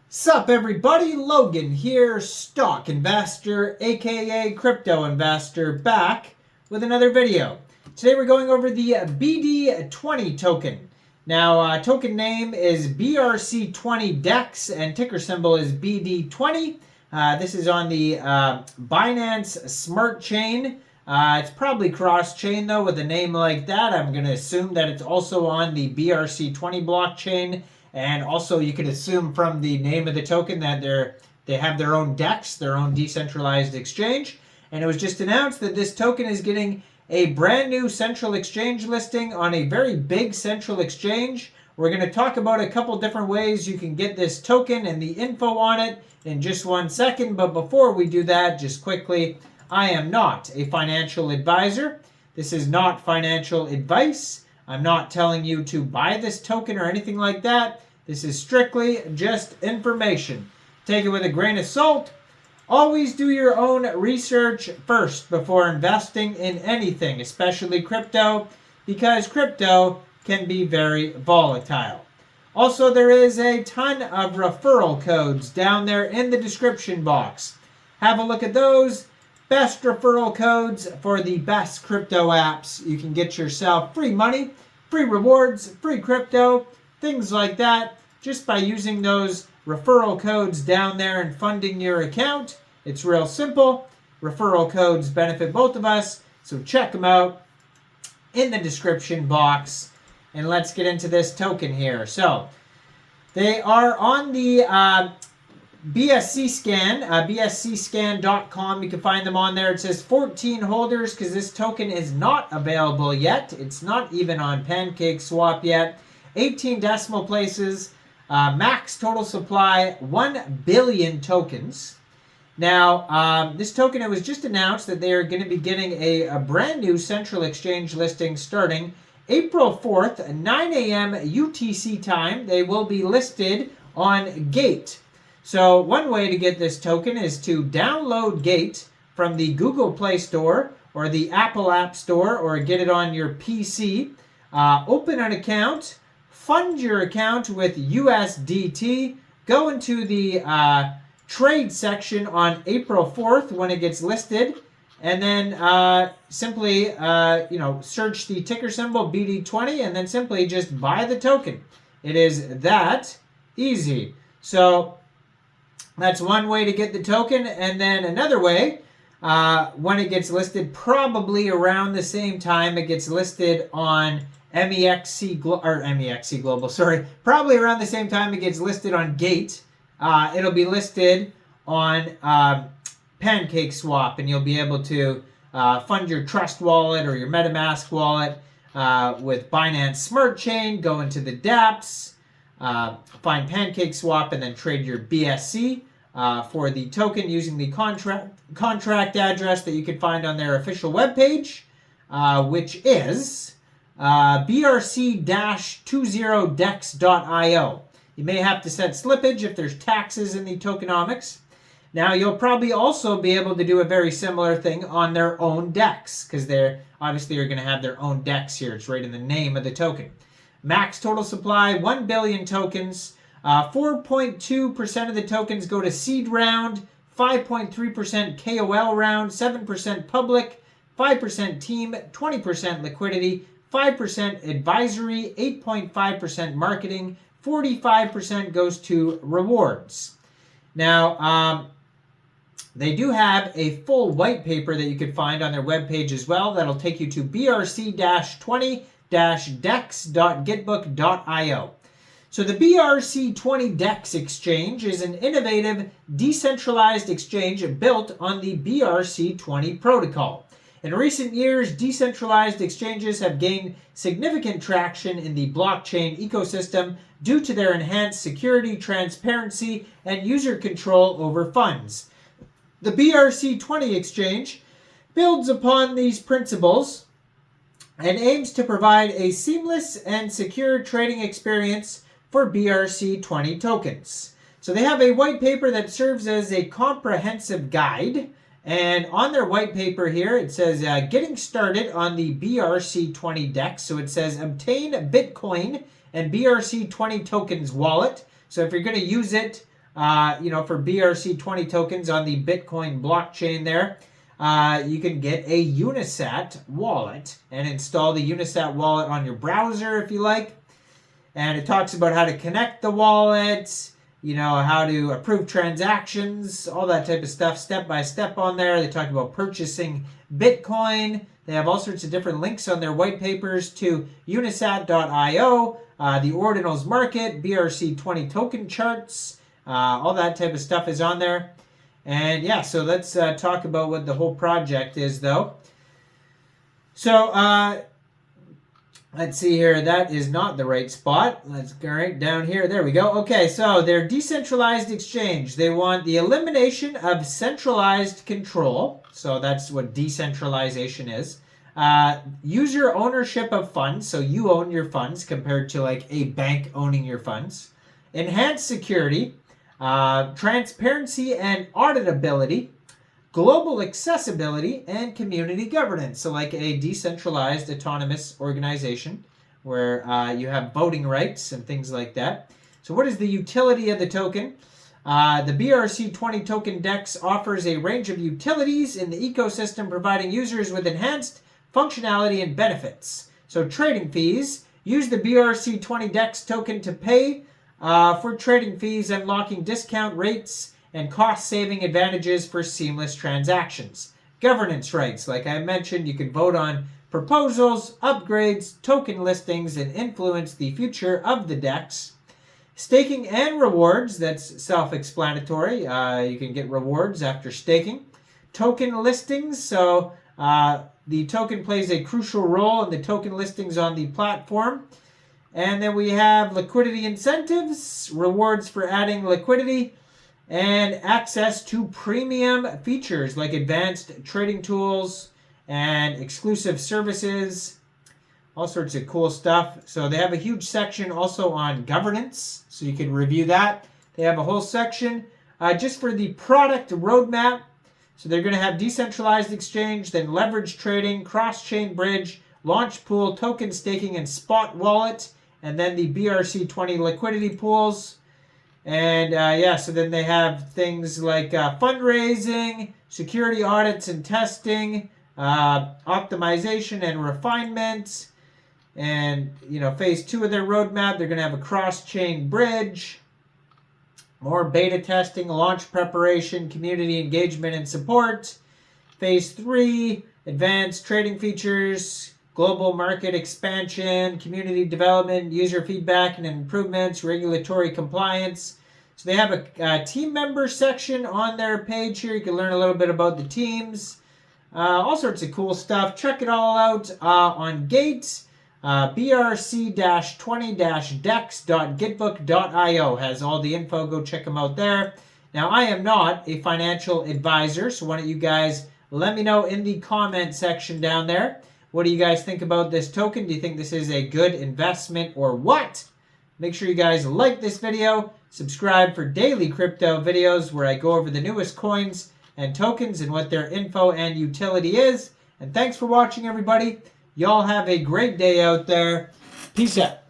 Sup everybody, Logan here, stock investor, aka crypto investor, back with another video. Today we're going over the BD20 token. Now, token name is BRC20 DEX and ticker symbol is BD20. This is on the Binance Smart Chain. It's probably cross-chain though with a name like that. I'm going to assume that it's also on the BRC20 blockchain. And also you could assume from the name of the token that they have their own DEX, their own decentralized exchange. And it was just announced that this token is getting a brand new central exchange listing on a very big central exchange. We're going to talk about a couple different ways you can get this token and the info on it in just 1 second. But before we do that, just quickly, I am not a financial advisor. This is not financial advice. I'm not telling you to buy this token or anything like that. This is strictly just information. Take it with a grain of salt. Always do your own research first before investing in anything, especially crypto, because crypto can be very volatile. Also, there is a ton of referral codes down there in the description box. Have a look at those. Best referral codes for the best crypto apps. You can get yourself free money, free rewards, free crypto, things like that, just by using those referral codes down there and funding your account. It's real simple. Referral codes benefit both of us, so check them out in the description box. And let's get into this token here. So they are on the BSC scan, bscscan.com. You can find them on there. It says 14 holders because this token is not available yet. It's not even on Pancakeswap yet. 18 decimal places, max total supply, 1 billion tokens. Now, this token, it was just announced that they are going to be getting a brand new central exchange listing starting April 4th, 9 a.m. UTC time. They will be listed on Gate. So one way to get this token is to download Gate from the Google Play Store or the Apple App Store or get it on your PC. Open an account, fund your account with USDT, go into the trade section on April 4th when it gets listed, and then simply search the ticker symbol BD20 and then simply just buy the token. It is that easy. So that's one way to get the token. And then another way, when it gets listed, probably around the same time it gets listed on MEXC Global, probably around the same time it gets listed on Gate, it'll be listed on Pancakeswap, and you'll be able to fund your Trust wallet or your MetaMask wallet with Binance Smart Chain, go into the dApps, find Pancakeswap, and then trade your BSC for the token using the contract address that you can find on their official webpage, which is BRC-20dex.io. You may have to set slippage if there's taxes in the tokenomics. Now, you'll probably also be able to do a very similar thing on their own DEX, because they're obviously are going to have their own DEX here. It's right in the name of the token. Max total supply, 1 billion tokens. 4.2% of the tokens go to seed round, 5.3% KOL round, 7% public, 5% team, 20% liquidity, 5% advisory, 8.5% marketing, 45% goes to rewards. Now, they do have a full white paper that you can find on their webpage as well. That'll take you to brc-20-dex.gitbook.io. So the BRC20 DEX exchange is an innovative, decentralized exchange built on the BRC20 protocol. In recent years, decentralized exchanges have gained significant traction in the blockchain ecosystem due to their enhanced security, transparency, and user control over funds. The BRC20 exchange builds upon these principles and aims to provide a seamless and secure trading experience for BRC20 tokens. So they have a white paper that serves as a comprehensive guide. And on their white paper here, it says, getting started on the BRC20 DEX. So it says, obtain Bitcoin and BRC20 tokens wallet. So if you're going to use it for BRC20 tokens on the Bitcoin blockchain there, you can get a Unisat wallet and install the Unisat wallet on your browser if you like. And it talks about how to connect the wallet, how to approve transactions, all that type of stuff, step by step on there. They talk about purchasing Bitcoin. They have all sorts of different links on their white papers to unisat.io, the Ordinals market, BRC20 token charts, all that type of stuff is on there. And yeah, so let's talk about what the whole project is, though. So, let's see here. That is not the right spot. Let's go right down here. There we go. Okay, so their decentralized exchange. They want the elimination of centralized control. So that's what decentralization is. User ownership of funds. So you own your funds compared to like a bank owning your funds. Enhanced security. Transparency and auditability. Global accessibility and community governance. So like a decentralized autonomous organization where you have voting rights and things like that. So what is the utility of the token? The BRC20 token DEX offers a range of utilities in the ecosystem, providing users with enhanced functionality and benefits. So trading fees. Use the BRC20 DEX token to pay for trading fees, unlocking discount rates and cost-saving advantages for seamless transactions. Governance rights. Like I mentioned, you can vote on proposals, upgrades, token listings, and influence the future of the DEX. Staking and rewards. That's self-explanatory. You can get rewards after staking. Token listings. So the token plays a crucial role in the token listings on the platform. And then we have liquidity incentives, rewards for adding liquidity, and access to premium features like advanced trading tools and exclusive services, all sorts of cool stuff. So they have a huge section also on governance, so you can review that. They have a whole section just for the product roadmap. So they're going to have decentralized exchange, then leverage trading, cross-chain bridge, launch pool, token staking, and spot wallet, and then the BRC20 liquidity pools. And so then they have things like fundraising, security audits and testing, optimization and refinement. And, phase 2 of their roadmap, they're going to have a cross-chain bridge, more beta testing, launch preparation, community engagement and support. Phase 3, advanced trading features, global market expansion, community development, user feedback and improvements, regulatory compliance. So they have a team member section on their page here. You can learn a little bit about the teams. All sorts of cool stuff. Check it all out on Gate. BRC-20-dex.gitbook.io has all the info. Go check them out there. Now, I am not a financial advisor, so why don't you guys let me know in the comment section down there. What do you guys think about this token? Do you think this is a good investment or what? Make sure you guys like this video, subscribe for daily crypto videos where I go over the newest coins and tokens and what their info and utility is. And thanks for watching, everybody. Y'all have a great day out there. Peace out.